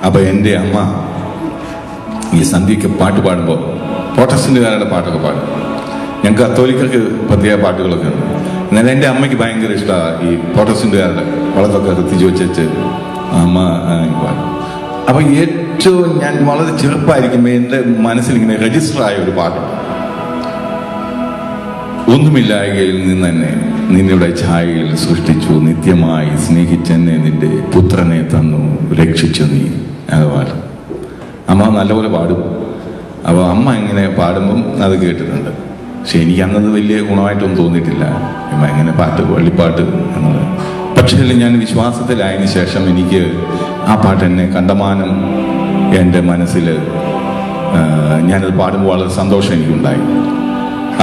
അപ്പോൾ എൻ്റെ അമ്മ ഈ സന്ധ്യയ്ക്ക് പാട്ട് പാടുമ്പോൾ പ്രൊട്ടസ്റ്റന്റുകാരുടെ പാട്ടൊക്കെ പാടും. ഞങ്ങൾക്ക് കത്തോലിക്കർക്ക് പ്രത്യേക പാട്ടുകളൊക്കെ ഉണ്ട്. എന്നാൽ എൻ്റെ അമ്മയ്ക്ക് ഭയങ്കര ഇഷ്ടമാണ് ഈ പ്രൊട്ടസ്റ്റന്റുകാരുടെ വളർത്തൊക്കെ എത്തിച്ചു വെച്ച് അമ്മ പാടും. അപ്പോൾ ഏറ്റവും ഞാൻ വളരെ ചെറുപ്പമായിരിക്കുമ്പോൾ എൻ്റെ മനസ്സിലിങ്ങനെ രജിസ്റ്റർ ആയ ഒരു പാട്ടുണ്ട്. ഒന്നുമില്ലായകയിൽ നിന്ന് തന്നെ നിന്നുടെ ഛായയിൽ സൃഷ്ടിച്ചു, നിത്യമായി സ്നേഹിച്ചെന്നെ നിന്റെ പുത്രനെ തന്നു, രക്ഷിച്ചു നീ. അത് പാടും. അമ്മ നല്ലപോലെ പാടും. അപ്പോൾ അമ്മ ഇങ്ങനെ പാടുമ്പം അത് കേട്ടിട്ടുണ്ട്. പക്ഷെ എനിക്ക് അന്നത് വലിയ ഗുണമായിട്ടൊന്നും തോന്നിയിട്ടില്ല അമ്മ ഇങ്ങനെ പാട്ട് വള്ളിപ്പാട്ട് എന്നുള്ളത്. പക്ഷേ ഞാൻ വിശ്വാസത്തിലായതിനു ശേഷം എനിക്ക് ആ പാട്ട് എന്നെ കണ്ടമാനം എൻ്റെ മനസ്സിൽ ഞാനത് പാടുമ്പോൾ വളരെ സന്തോഷം എനിക്കുണ്ടായി.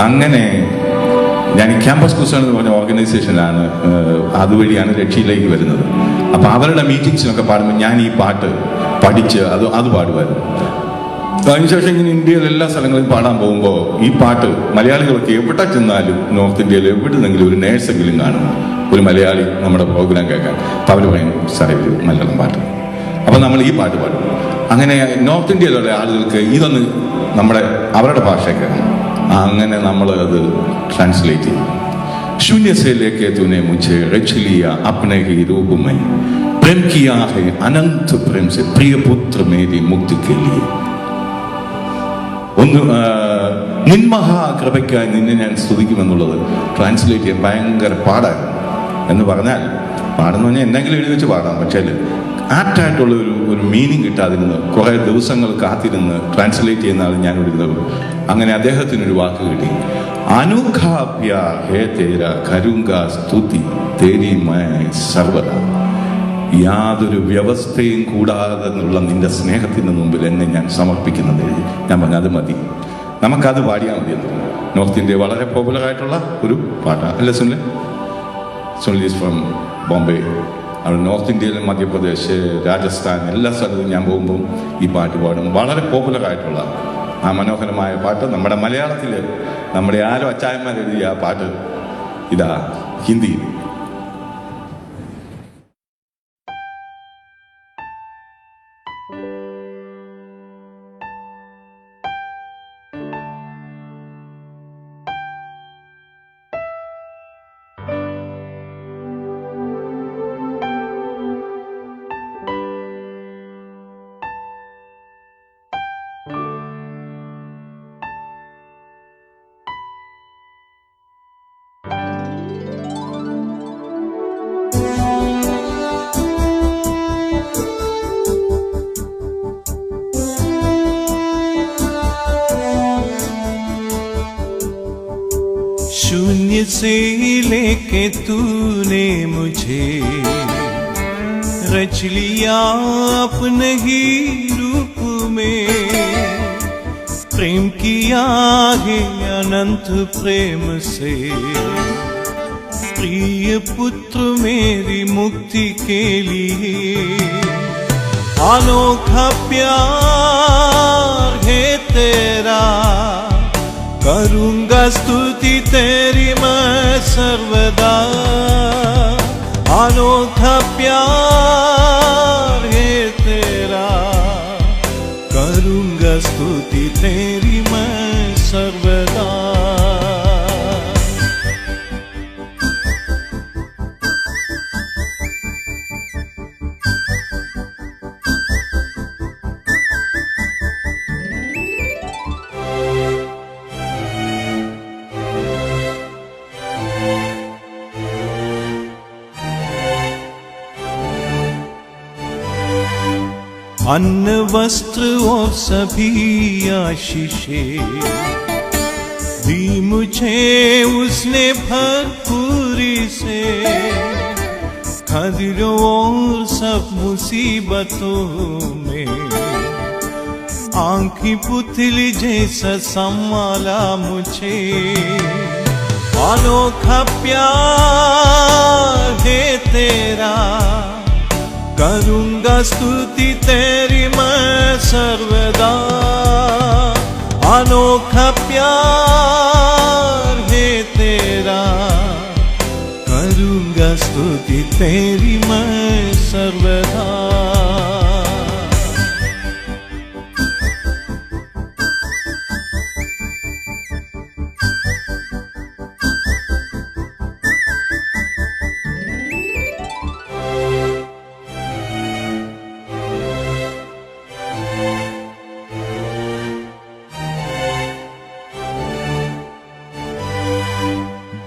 അങ്ങനെ ഞാൻ ക്യാമ്പസ് ക്രിസ്ത്യൻ എന്ന് പറഞ്ഞ ഓർഗനൈസേഷനിലാണ്, അതുവഴിയാണ് രക്ഷയിലേക്ക് വരുന്നത്. അപ്പോൾ അവരുടെ മീറ്റിംഗ്സിനൊക്കെ പാടുമ്പോൾ ഞാൻ ഈ പാട്ട് പഠിച്ച് അത് പാടുമായിരുന്നു. അതിനുശേഷം ഇങ്ങനെ ഇന്ത്യയിൽ എല്ലാ സ്ഥലങ്ങളിലും പാടാൻ പോകുമ്പോൾ ഈ പാട്ട് മലയാളികൾക്ക് എവിടെ ചെന്നാലും നോർത്ത് ഇന്ത്യയിൽ എവിടുന്നെങ്കിലും ഒരു നേഴ്സെങ്കിലും കാണും, ഒരു മലയാളി നമ്മുടെ പ്രോഗ്രാം കേൾക്കാൻ. അപ്പോൾ അവർ പറയും സാറേ ഒരു മലയാളം പാട്ട്. അപ്പോൾ നമ്മൾ ഈ പാട്ട് പാടും. അങ്ങനെ നോർത്ത് ഇന്ത്യയിലുള്ള ആളുകൾക്ക് ഇതൊന്ന് അവരുടെ ഭാഷ കേൾക്കണം. അങ്ങനെ നമ്മൾ അത് ട്രാൻസ്ലേറ്റ് ചെയ്യും. शून्य से लेके तूने मुझे रच लिया अपने ही रूप में, प्रेम किया है अनंत प्रेम से, प्रिय पुत्र मेरी मुक्ति के लिए. ഒന്ന് നിൻമഹാകൃപയ്ക്കായി നിന്നെ ഞാൻ സ്തുതിക്കുമെന്നുള്ളത് ട്രാൻസ്ലേറ്റ് ചെയ്യാൻ ഭയങ്കര പാടായിരുന്നു. എന്ന് പറഞ്ഞാൽ പാടെന്ന് പറഞ്ഞാൽ എന്തെങ്കിലും എഴുതി വെച്ച് പാടാം, പക്ഷേ ആപ്റ്റായിട്ടുള്ള ഒരു മീനിങ് കിട്ടാതിരുന്ന് കുറേ ദിവസങ്ങൾ കാത്തിരുന്ന് ട്രാൻസ്ലേറ്റ് ചെയ്യുന്ന ആൾ ഞാനിവിടെ ഇരുന്നത്. അങ്ങനെ അദ്ദേഹത്തിനൊരു വാക്ക് കിട്ടി, അനൂഖാ പ്യാർ ഹേ തേരാ കരൂംഗാ സ്തുതി തേരി മൈ സർവദാ. യാതൊരു വ്യവസ്ഥയും കൂടാതെ ഉള്ള നിന്റെ സ്നേഹത്തിന് മുമ്പിൽ എന്നെ ഞാൻ സമർപ്പിക്കുന്നത്. ഞാൻ പറഞ്ഞു അത് മതി, നമുക്കത് പാടിയാൽ മതി എന്ന്. നോർത്ത് ഇന്ത്യ വളരെ പോപ്പുലറായിട്ടുള്ള ഒരു പാട്ടാണ് അല്ലേ സുനിൽ? Sunil is from Bombay. അവിടെ നോർത്ത് ഇന്ത്യയിലും മധ്യപ്രദേശ്, രാജസ്ഥാൻ എല്ലാ സ്ഥലത്തും ഞാൻ പോകുമ്പോൾ ഈ പാട്ട് പാടും. വളരെ പോപ്പുലറായിട്ടുള്ള ആ മനോഹരമായ പാട്ട് നമ്മുടെ മലയാളത്തിൽ നമ്മുടെ ആരോ അച്ചായന്മാർ എഴുതിയ ആ പാട്ട് ഇതാ ഹിന്ദിയിൽ. शून्य से लेके तूने मुझे रच लिया अपने ही रूप में, प्रेम किया है अनंत प्रेम से, प्रिय पुत्र मेरी मुक्ति के लिए. अनोखा प्यार है तेरा, करूंगा स्तुति तेरी मैं सर्वदा. अनोखा प्यार है तेरा, करूंगा स्तुति तेरी मैं सर्वदा. अन्न वस्त्र और सभी आशीषें दी मुझे उसने भरपूरी से, खदिरों और सब मुसीबतों में आंखी पुतली जैसा संभाला मुझे. अनोखा प्यार है तेरा, करूंगा स्तुति तेरी मैं सर्वदा. अनोखा प्यार है तेरा, करूंगा स्तुति तेरी मैं सर्वदा.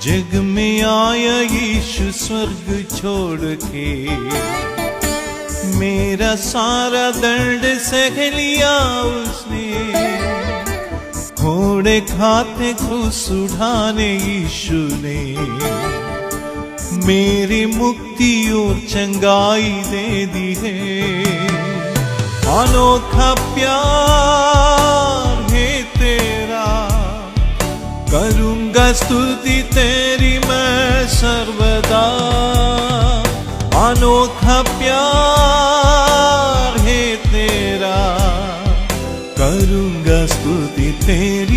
जग में आया यीशु स्वर्ग छोड़ के, मेरा सारा दर्द सह लिया उसने, घोड़े खाते क्रूस उठाने यीशु ने, मेरी मुक्ति और चंगाई दे दी है। अनोखा प्यार है तेरा, करूंगा स्तुति तेरी मैं सर्वदा। अनोखा प्यार है तेरा, करूंगा स्तुति तेरी